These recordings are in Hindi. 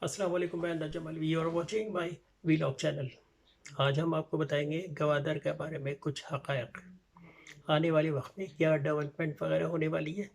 अस्सलाम वालेकुम, मैं Najam Alvi, you are watching my vlog channel. आज हम आपको बताएंगे गवादर के बारे में कुछ हक़ायक़। आने वाले वक्त में क्या डेवलपमेंट वगैरह होने वाली है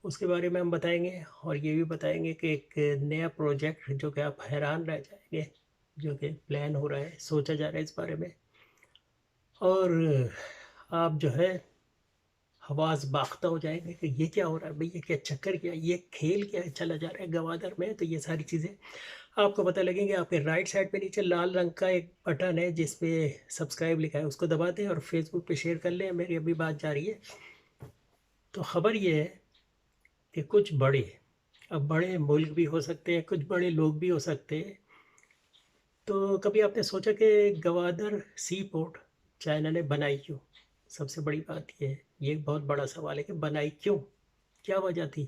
उसके बारे में हम बताएंगे, और ये भी बताएंगे कि एक नया प्रोजेक्ट जो कि आप हैरान रह जाएंगे, जो कि प्लान हो रहा है, सोचा जा रहा है इस बारे में। और आप जो है हवास बाख्ता हो जाएंगे कि ये क्या हो रहा है भाई, ये क्या चक्कर, क्या ये खेल क्या चला जा रहा है गवादर में। तो ये सारी चीज़ें आपको पता लगेंगे। आपके राइट साइड पे नीचे लाल रंग का एक बटन है जिस पे सब्सक्राइब लिखा है, उसको दबा दें और फेसबुक पे शेयर कर लें। मेरी अभी बात जा रही है। तो ख़बर ये है कि कुछ बड़े, अब बड़े मुल्क भी हो सकते हैं, कुछ बड़े लोग भी हो सकते हैं। तो कभी आपने सोचा कि गवादर सी पोर्ट चाइना ने बनाई क्यों? सबसे बड़ी बात ये है, ये एक बहुत बड़ा सवाल है कि बनाई क्यों, क्या वजह थी।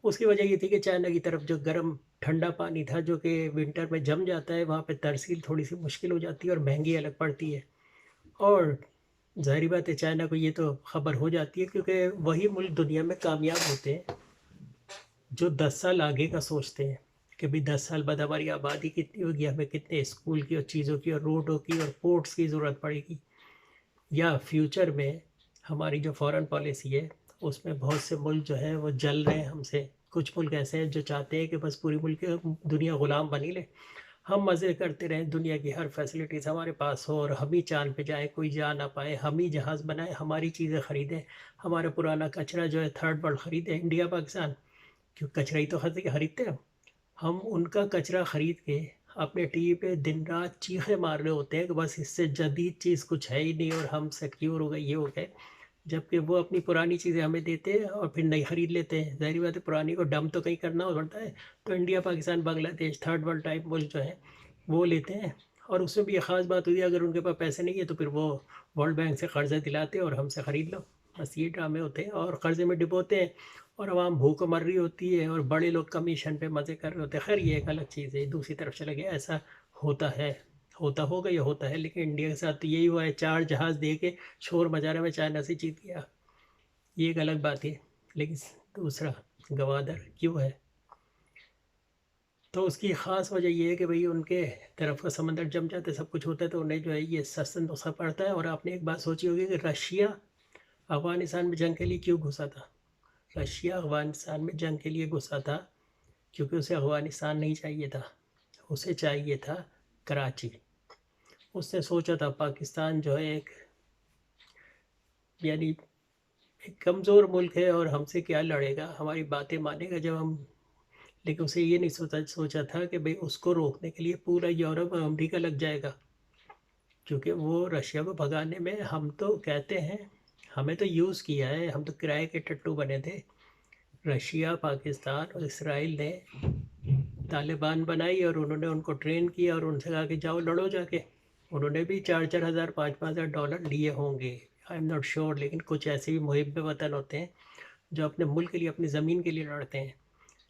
उसकी वजह ये थी कि चाइना की तरफ जो गर्म ठंडा पानी था, जो कि विंटर में जम जाता है, वहाँ पे तरसील थोड़ी सी मुश्किल हो जाती है और महंगी अलग पड़ती है। और ज़ाहिर बात है चाइना को ये तो ख़बर हो जाती है, क्योंकि वही मुल्क दुनिया में कामयाब होते हैं जो 10 साल आगे का सोचते हैं कि भाई 10 साल बाद हमारी आबादी कितनी होगी, हमें कितने स्कूल की और चीज़ों की और रोडों की और पोर्ट्स की ज़रूरत पड़ेगी, या फ्यूचर में हमारी जो फॉरेन पॉलिसी है उसमें बहुत से मुल्क जो है वो जल रहे हैं हमसे। कुछ मुल्क ऐसे हैं जो चाहते हैं कि बस पूरी मुल्क दुनिया ग़ुलाम बनी ले, हम मज़े करते रहें, दुनिया की हर फैसिलिटीज़ हमारे पास हो और हम ही चाँद पे जाएं, कोई जा ना पाए, हम ही जहाज़ बनाएं, हमारी चीज़ें ख़रीदें, हमारा पुराना कचरा जो है थर्ड वर्ल्ड ख़रीदें, इंडिया पाकिस्तान। क्यों कचरा ही तो खरीदते हैं हम उनका कचरा ख़रीद के अपने टीवी पे दिन रात चीखें मार रहे होते हैं कि बस इससे जदीद चीज़ कुछ है ही नहीं और हम सिक्योर हो गए, ये हो गए। जबकि वो अपनी पुरानी चीज़ें हमें देते हैं और फिर नई ख़रीद लेते हैं। ज़ाहिर बात है पुरानी को डंप तो कहीं करना पड़ता है। तो India Pakistan Bangladesh third world type मुल्क जो है वो लेते हैं। और उसमें भी ये ख़ास बात होती है, अगर उनके पास पैसे नहीं है तो फिर वो वर्ल्ड बैंक से कर्ज़े दिलाते हैं और हमसे ख़रीद लो। बस ये ड्रामे होते हैं और कर्ज़े में डुबोते हैं और आवाम भूख मर रही होती है और बड़े लोग कमीशन पे मज़े कर रहे होते हैं। खैर ये एक अलग चीज़ है, दूसरी तरफ चले गए, ऐसा होता है, होता होगा, ये होता है। लेकिन इंडिया के साथ तो यही हुआ है, 4 जहाज़ दे के शोर मचा रहे में चाइना से जीत गया, ये एक अलग बात है। लेकिन दूसरा गवादर क्यों है, तो उसकी ख़ास वजह ये है कि भाई उनके तरफ का समंदर जम जाता है, सब कुछ होता है, तो उन्हें जो है ये सस्ता नुस्खा पड़ता है। और आपने एक बात सोची होगी कि रशिया अफ़गानिस्तान में जंग के लिए क्यों घुसा था। रशिया अफ़गानिस्तान में जंग के लिए घुसा था क्योंकि उसे अफ़गानिस्तान नहीं चाहिए था, उसे चाहिए था कराची। उसने सोचा था पाकिस्तान जो है एक, यानी एक कमज़ोर मुल्क है और हमसे क्या लड़ेगा, हमारी बातें मानेगा जब हम। लेकिन उसे ये नहीं सोचा था कि भाई उसको रोकने के लिए पूरा यूरोप और अमेरिका लग जाएगा, क्योंकि वो रशिया को भगाने में, हम तो कहते हैं हमें तो यूज़ किया है, हम तो किराए के टट्टू बने थे। रशिया, पाकिस्तान और इसराइल ने तालिबान बनाई और उन्होंने उनको ट्रेन किया और उनसे कहा कि जाओ लड़ो जाके। उन्होंने भी 4-4 हज़ार, 5-5 हज़ार डॉलर लिए होंगे, आई एम नॉट श्योर। लेकिन कुछ ऐसे भी मुहिब वतन होते हैं जो अपने मुल्क के लिए, अपनी ज़मीन के लिए लड़ते हैं।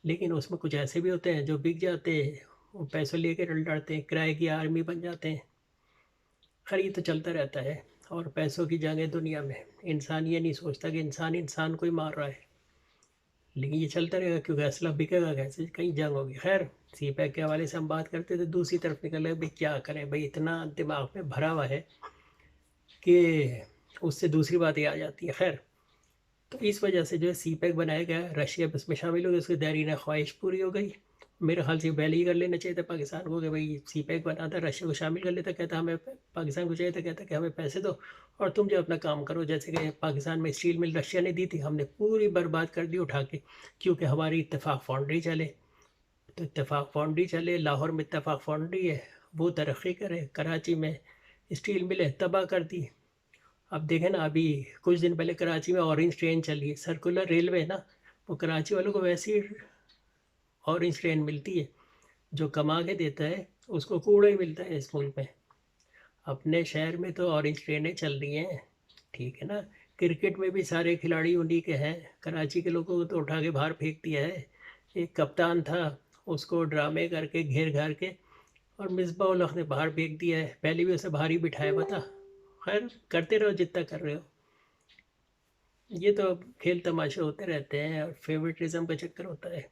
लेकिन उसमें कुछ ऐसे भी होते हैं जो बिक जाते हैं, वो पैसों लेके लड़ते हैं, किराए की आर्मी बन जाते हैं। खैर ये तो चलता रहता है। और पैसों की जंग है दुनिया में, इंसान ये नहीं सोचता कि इंसान इंसान को ही मार रहा है। लेकिन ये चलता रहेगा क्योंकि असला बिकेगा कैसे, कहीं जंग होगी। खैर सी पैक के हवाले से हम बात करते थे, दूसरी तरफ निकल रहे भाई क्या करें, भाई इतना दिमाग में भरा हुआ है कि उससे दूसरी बातें आ जाती है। खैर, तो इस वजह से जो है सी पैक बनाया गया, रशिया बस में शामिल हो गया, उसकी देरीन ख्वाहिश पूरी हो गई। मेरे ख्याल से पहले ही कर लेना चाहिए था पाकिस्तान को कि भाई सी पैक बनाता, रशिया को शामिल कर लेता, कहता हमें पाकिस्तान को चाहिए था, कहता कि हमें पैसे दो और तुम जो अपना काम करो। जैसे कि पाकिस्तान में स्टील मिल रशिया ने दी थी, हमने पूरी बर्बाद कर दी उठा के, क्योंकि हमारी इत्तेफाक फाउंड्री चले। तो इत्तेफाक फाउंड्री चले, लाहौर में इत्तेफाक फाउंड्री है, वो तरक्की करे, कराची में स्टील मिले तबाह कर दी। अब देखें ना, अभी कुछ दिन पहले कराची में ऑरेंज ट्रेन चली है, सर्कुलर रेलवे है ना, वो कराची वालों को वैसी ऑरेंज ट्रेन मिलती है, जो कमा के देता है उसको कूड़ा ही मिलता है इस मुल्क में। अपने शहर में तो ऑरेंज ट्रेनें चल रही हैं, ठीक है ना। क्रिकेट में भी सारे खिलाड़ी उन्हीं के हैं, कराची के लोगों को तो उठा के बाहर फेंक दिया है। एक कप्तान था, उसको ड्रामे करके घेर घार के और मिसबा उल हक ने बाहर फेंक दिया है, पहले भी उसे बाहर ही बिठाया बता। खैर करते रहो जितना कर रहे हो, ये तो खेल तमाशे होते रहते हैं और फेवरेटिज्म का चक्कर होता है।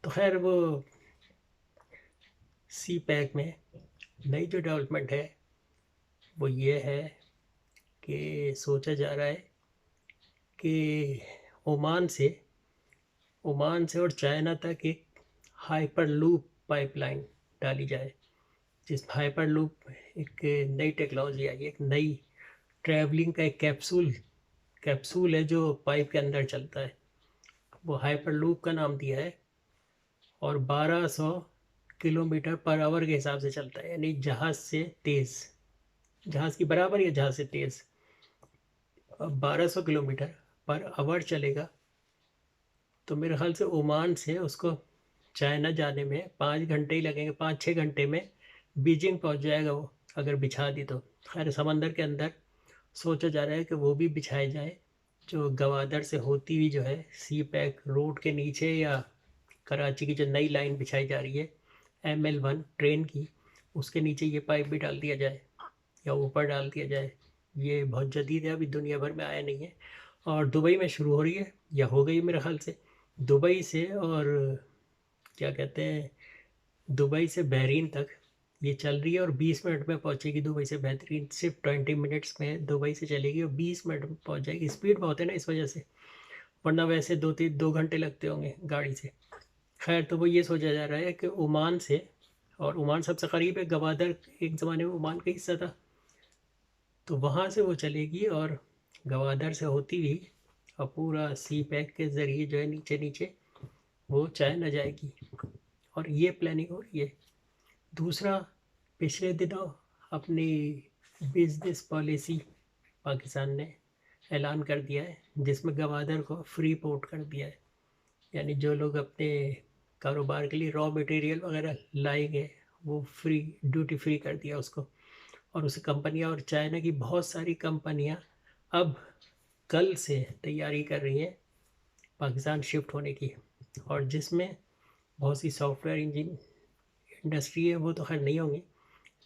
तो खैर वो सी पैक में नई जो डेवलपमेंट है वो ये है कि सोचा जा रहा है कि ओमान से और चाइना तक एक हाइपर लूप पाइपलाइन डाली जाए। जिस हाइपर लूप एक नई टेक्नोलॉजी आई है, एक नई ट्रैवलिंग का एक कैप्सूल है जो पाइप के अंदर चलता है, वो हाइपर लूप का नाम दिया है। और 1200 किलोमीटर पर आवर के हिसाब से चलता है, यानी जहाज़ से तेज़, जहाज़ की बराबर या जहाज़ से तेज़। अब 1200 किलोमीटर पर आवर चलेगा तो मेरे ख्याल से ओमान से उसको चाइना जाने में 5 घंटे ही लगेंगे, 5-6 घंटे में बीजिंग पहुंच जाएगा वो, अगर बिछा दी तो। खैर समंदर के अंदर सोचा जा रहा है कि वो भी बिछाई जाए, जो गवादर से होती हुई जो है सी पैक रोड के नीचे, या कराची की जो नई लाइन बिछाई जा रही है ML1 ट्रेन की, उसके नीचे ये पाइप भी डाल दिया जाए या ऊपर डाल दिया जाए। ये बहुत जदीद है, अभी दुनिया भर में आया नहीं है। और दुबई में शुरू हो रही है या हो गई मेरे ख्याल से। दुबई से, और क्या कहते हैं, दुबई से बहरीन तक ये चल रही है और 20 मिनट में पहुंचेगी दुबई से बहरीन। सिर्फ 20 मिनट्स में दुबई से चलेगी और 20 मिनट में पहुंच जाएगी। स्पीड बहुत है ना इस वजह से, वरना वैसे 2 घंटे लगते होंगे गाड़ी से। खैर तो वो ये सोचा जा रहा है कि ओमान से, और ओमान सबसे करीब है, गवादर एक ज़माने में ओमान का हिस्सा था, तो वहाँ से वो चलेगी और गवादर से होती हुई और पूरा सी पैक के ज़रिए जो है नीचे नीचे वो चाइना जाएगी। और ये प्लानिंग हो रही है। दूसरा, पिछले दिनों अपनी बिजनेस पॉलिसी पाकिस्तान ने ऐलान कर दिया है, जिसमें गवादर को फ्री पोर्ट कर दिया है। यानी जो लोग अपने कारोबार के लिए रॉ मटेरियल वगैरह लाएंगे वो फ्री, ड्यूटी फ्री कर दिया उसको। और उसे कंपनियां, और चाइना की बहुत सारी कंपनियां अब कल से तैयारी कर रही हैं पाकिस्तान शिफ्ट होने की। और जिसमें बहुत सी सॉफ्टवेयर इंडस्ट्री है, वो तो खैर नहीं होंगी,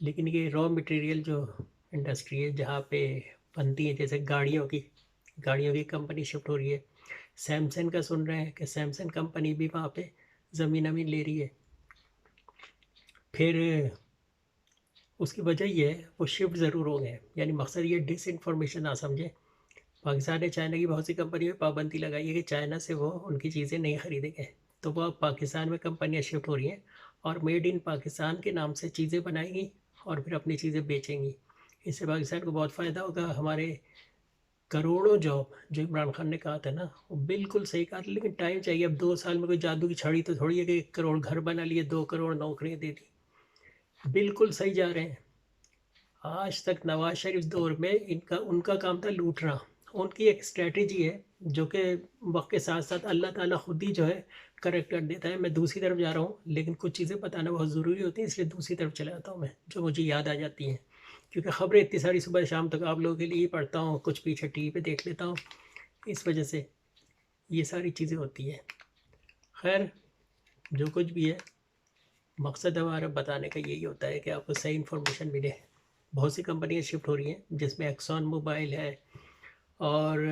लेकिन ये रॉ मटेरियल जो इंडस्ट्री है जहाँ पे बनती है, जैसे गाड़ियों की कंपनी शिफ्ट हो रही है। सैमसंग का सुन रहे हैं कि सैमसंग कंपनी भी वहाँ पे ज़मीन ले रही है। फिर उसकी वजह ये है, वो शिफ्ट ज़रूर हो गए। यानी मकसद ये डिस इन्फॉर्मेशन ना समझे, पाकिस्तान ने चाइना की बहुत सी कंपनियों पर पाबंदी लगाई है कि चाइना से वो उनकी चीज़ें नहीं खरीदेंगे। तो वो अब पाकिस्तान में कंपनियां शिफ्ट हो रही हैं और मेड इन पाकिस्तान के नाम से चीज़ें बनाएंगी और फिर अपनी चीज़ें बेचेंगी। इससे पाकिस्तान को बहुत फ़ायदा होगा। हमारे करोड़ों जॉब, जो इमरान खान ने कहा था ना, वो बिल्कुल सही कहा था, लेकिन टाइम चाहिए। अब 2 साल में कोई जादू की छड़ी तो थोड़ी है कि 1 करोड़ घर बना लिए, 2 करोड़ नौकरियाँ दे दी। बिल्कुल सही जा रहे हैं। आज तक नवाज शरीफ दौर में उनका काम था लूटना। उनकी एक स्ट्रेटजी है जो कि वक्त के साथ साथ अल्लाह ताला खुद ही जो है करेक्ट कर देता है। मैं दूसरी तरफ जा रहा हूँ, लेकिन कुछ चीज़ें बताना बहुत ज़रूरी होती है, इसलिए दूसरी तरफ चला जाता हूँ मैं, जो मुझे याद आ जाती हैं। क्योंकि ख़बरें इतनी सारी सुबह शाम तक आप लोगों के लिए ही पढ़ता हूँ, कुछ पीछे टीवी पे देख लेता हूँ, इस वजह से ये सारी चीज़ें होती हैं। खैर जो कुछ भी है, मकसद हमारा बताने का यही होता है कि आपको सही इन्फॉर्मेशन मिले। बहुत सी कंपनियां शिफ्ट हो रही हैं, जिसमें एक्सॉन मोबाइल है और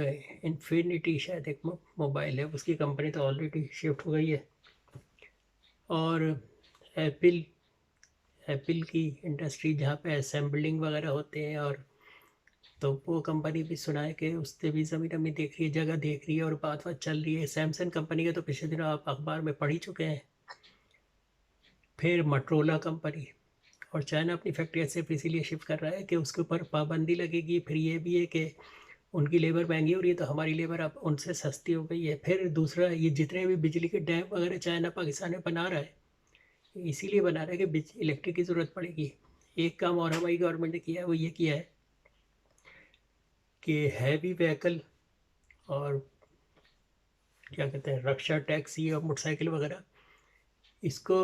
इन्फिनिटी शायद एक मोबाइल है, उसकी कंपनी तो ऑलरेडी शिफ्ट हो गई है। और एप्पल एप्पल की इंडस्ट्री जहाँ पे असेंबलिंग वगैरह होते हैं, और तो वो कंपनी भी सुना है कि उससे भी ज़मीन अमी देख रही है, जगह देख रही है और बात चल रही है। सैमसंग कंपनी के तो पिछले दिनों आप अखबार में पढ़ ही चुके हैं। फिर मटरोला कंपनी, और चाइना अपनी फैक्ट्री सिर्फ इसीलिए शिफ्ट कर रहा है कि उसके ऊपर पाबंदी लगेगी। फिर ये भी है कि उनकी लेबर महंगी हो रही है तो हमारी लेबर अब उनसे सस्ती हो गई है। फिर दूसरा, ये जितने भी बिजली के डैम वगैरह चाइना पाकिस्तान में बना रहा है, इसीलिए बना रहा है कि इलेक्ट्रिक की ज़रूरत पड़ेगी। एक काम और हमारी गवर्नमेंट ने किया है, वो ये किया है कि हैवी व्हीकल और क्या कहते हैं, रक्षा टैक्सी और मोटरसाइकिल वगैरह, इसको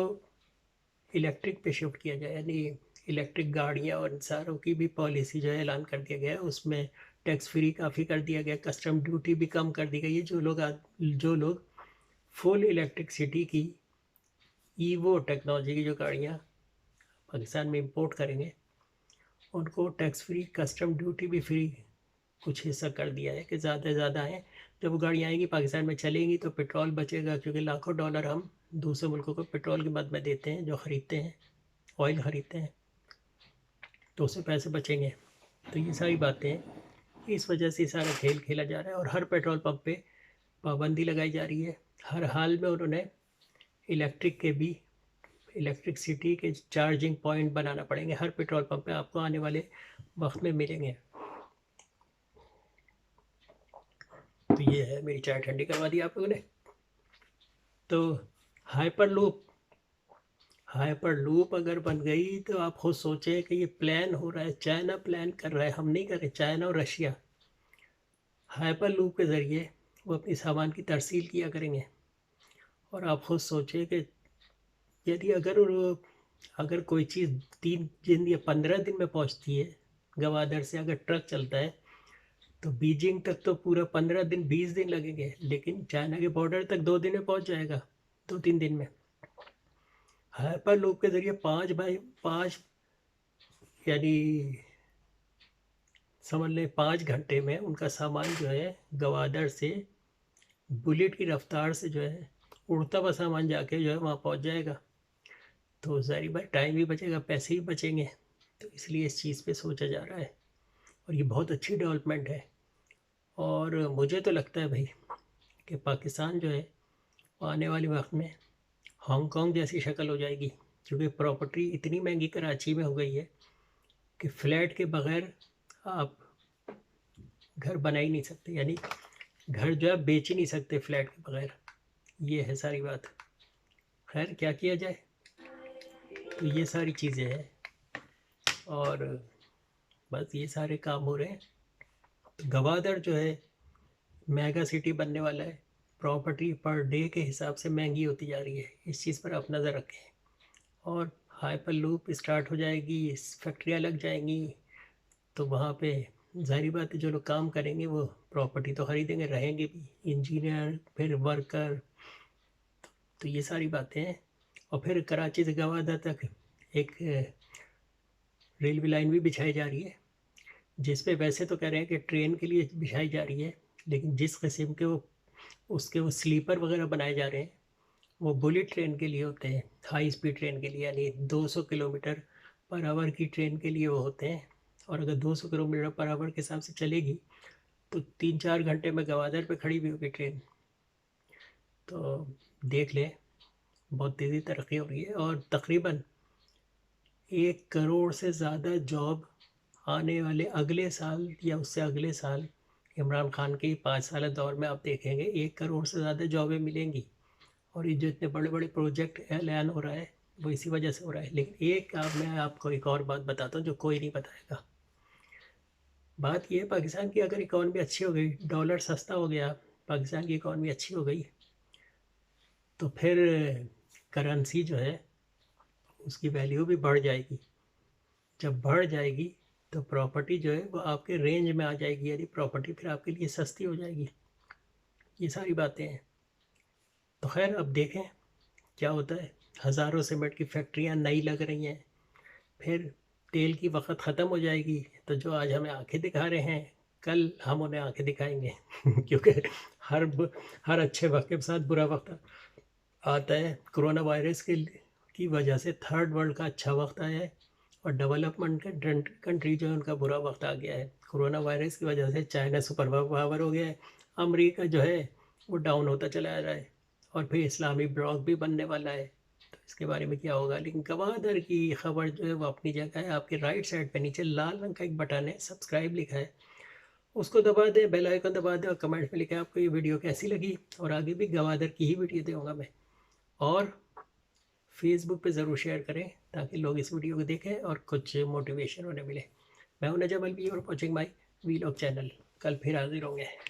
इलेक्ट्रिक पे शिफ्ट किया जाए। यानी इलेक्ट्रिक गाड़ियाँ और इन सारों की भी पॉलिसी जो है ऐलान कर दिया गया है। उसमें टैक्स फ्री काफ़ी कर दिया गया, कस्टम ड्यूटी भी कम कर दी गई है। जो लोग फुल इलेक्ट्रिसिटी की ईवो टेक्नोलॉजी की जो गाड़ियाँ पाकिस्तान में इंपोर्ट करेंगे, उनको टैक्स फ्री, कस्टम ड्यूटी भी फ्री कुछ हिस्सा कर दिया है कि ज़्यादा से ज़्यादा है। जब वो गाड़ियाँ आएंगी पाकिस्तान में चलेंगी तो पेट्रोल बचेगा, क्योंकि लाखों डॉलर हम दूसरे मुल्कों को पेट्रोल की मद में देते हैं जो ख़रीदते हैं। ऑयल ख़रीदते हैं तो उससे पैसे बचेंगे। तो ये सारी बातें हैं, इस वजह से सारा खेल खेला जा रहा है और हर पेट्रोल पंप पे पाबंदी लगाई जा रही है। हर हाल में उन्होंने इलेक्ट्रिसिटी के चार्जिंग पॉइंट बनाना पड़ेंगे। हर पेट्रोल पंप पे आपको आने वाले वक्त में मिलेंगे। तो ये है, मेरी चाय ठंडी करवा दी आप लोगों ने। तो हाइपर लूप अगर बन गई तो आप खुद सोचें कि ये प्लान हो रहा है, चाइना प्लान कर रहा है, हम नहीं कर रहे। चाइना और रशिया हाइपर लूप के ज़रिए वो अपनी सामान की तरसील किया करेंगे। और आप खुद सोचें कि यदि अगर कोई चीज़ 3 दिन या 15 दिन में पहुंचती है, गवादर से अगर ट्रक चलता है तो बीजिंग तक तो पूरा 15 दिन 20 दिन लगेंगे, लेकिन चाइना के बॉर्डर तक 2 दिन में पहुंच जाएगा, 2-3 दिन में। हाइपर लूप के ज़रिए 5 यानी समझ लें 5 घंटे में उनका सामान जो है गवादर से बुलेट की रफ्तार से जो है उड़ता हुआ सामान जाके जो है वहाँ पहुँच जाएगा। तो ज़ाहिर बात टाइम भी बचेगा, पैसे भी बचेंगे। तो इसलिए इस चीज़ पे सोचा जा रहा है और ये बहुत अच्छी डेवलपमेंट है। और मुझे तो लगता है भाई कि पाकिस्तान जो है आने वाले वक्त में हांगकांग जैसी शक्ल हो जाएगी, क्योंकि प्रॉपर्टी इतनी महंगी कराची में हो गई है कि फ़्लैट के बग़ैर आप घर बना ही नहीं सकते, यानी घर जो है बेच ही नहीं सकते फ्लैट के बग़ैर। ये है सारी बात। खैर क्या किया जाए, तो ये सारी चीज़ें हैं और बस ये सारे काम हो रहे हैं। तो गवादर जो है मेगा सिटी बनने वाला है, प्रॉपर्टी पर डे के हिसाब से महंगी होती जा रही है। इस चीज़ पर आप नज़र रखें। और हाइपर लूप स्टार्ट हो जाएगी, फैक्ट्रियाँ लग जाएंगी, तो वहाँ पे ज़ाहिर बात है जो लोग काम करेंगे वो प्रॉपर्टी तो ख़रीदेंगे, रहेंगे भी, इंजीनियर फिर वर्कर। तो ये सारी बातें हैं। और फिर कराची से गवादर तक एक रेलवे लाइन भी बिछाई जा रही है, जिस पे वैसे तो कह रहे हैं कि ट्रेन के लिए बिछाई जा रही है, लेकिन जिस किस्म के वो स्लीपर वगैरह बनाए जा रहे हैं वो बुलेट ट्रेन के लिए होते हैं, हाई स्पीड ट्रेन के लिए, यानी 200 किलोमीटर पर आवर की ट्रेन के लिए वो होते हैं। और अगर 200 किलोमीटर पर आवर के हिसाब से चलेगी तो 3-4 घंटे में गवादर पे खड़ी भी होगी ट्रेन। तो देख लें, बहुत तेज़ी तरक्की हो रही है और तकरीबन 1 करोड़ से ज़्यादा जॉब आने वाले अगले साल या उससे अगले साल इमरान खान के 5 साल दौर में आप देखेंगे 1 करोड़ से ज़्यादा जॉबें मिलेंगी। और ये जो इतने बड़े बड़े प्रोजेक्ट ऐलान हो रहा है वो इसी वजह से हो रहा है। लेकिन मैं आपको एक और बात बताता हूँ जो कोई नहीं बताएगा। बात ये है, पाकिस्तान की अगर इकॉनमी अच्छी हो गई, डॉलर सस्ता हो गया, पाकिस्तान की इकॉनमी अच्छी हो गई, तो फिर करेंसी जो है उसकी वैल्यू भी बढ़ जाएगी। जब बढ़ जाएगी तो प्रॉपर्टी जो है वो आपके रेंज में आ जाएगी, यानी प्रॉपर्टी फिर आपके लिए सस्ती हो जाएगी। ये सारी बातें हैं। तो खैर अब देखें क्या होता है। हज़ारों सीमेंट की फैक्ट्रियाँ नई लग रही हैं, फिर तेल की वक़्त ख़त्म हो जाएगी, तो जो आज हमें आंखें दिखा रहे हैं कल हम उन्हें आंखें दिखाएंगे क्योंकि हर अच्छे वक्त के साथ बुरा वक्त आता है। कोरोना वायरस की वजह से थर्ड वर्ल्ड का अच्छा वक्त आया है और डेवलपमेंट कंट्री जो है उनका बुरा वक्त आ गया है। कोरोना वायरस की वजह से चाइना सुपर पावर हो गया है, अमेरिका जो है वो डाउन होता चला जा रहा है और फिर इस्लामी ब्लॉक भी बनने वाला है। तो इसके बारे में क्या होगा, लेकिन गवादर की खबर जो है वो अपनी जगह है। आपके राइट साइड पे नीचे लाल रंग का एक बटन है, सब्सक्राइब लिखा है, उसको दबा दें, बेल आइकन दबा दें और कमेंट में लिखें आपको ये वीडियो कैसी लगी। और आगे भी गवादर की ही वीडियो दूँगा मैं। और फेसबुक पे ज़रूर शेयर करें ताकि लोग इस वीडियो को देखें और कुछ मोटिवेशन उन्हें मिले। मैं हूं नजम अलवी और वॉचिंग माई वीलॉग चैनल। कल फिर हाजिर होंगे।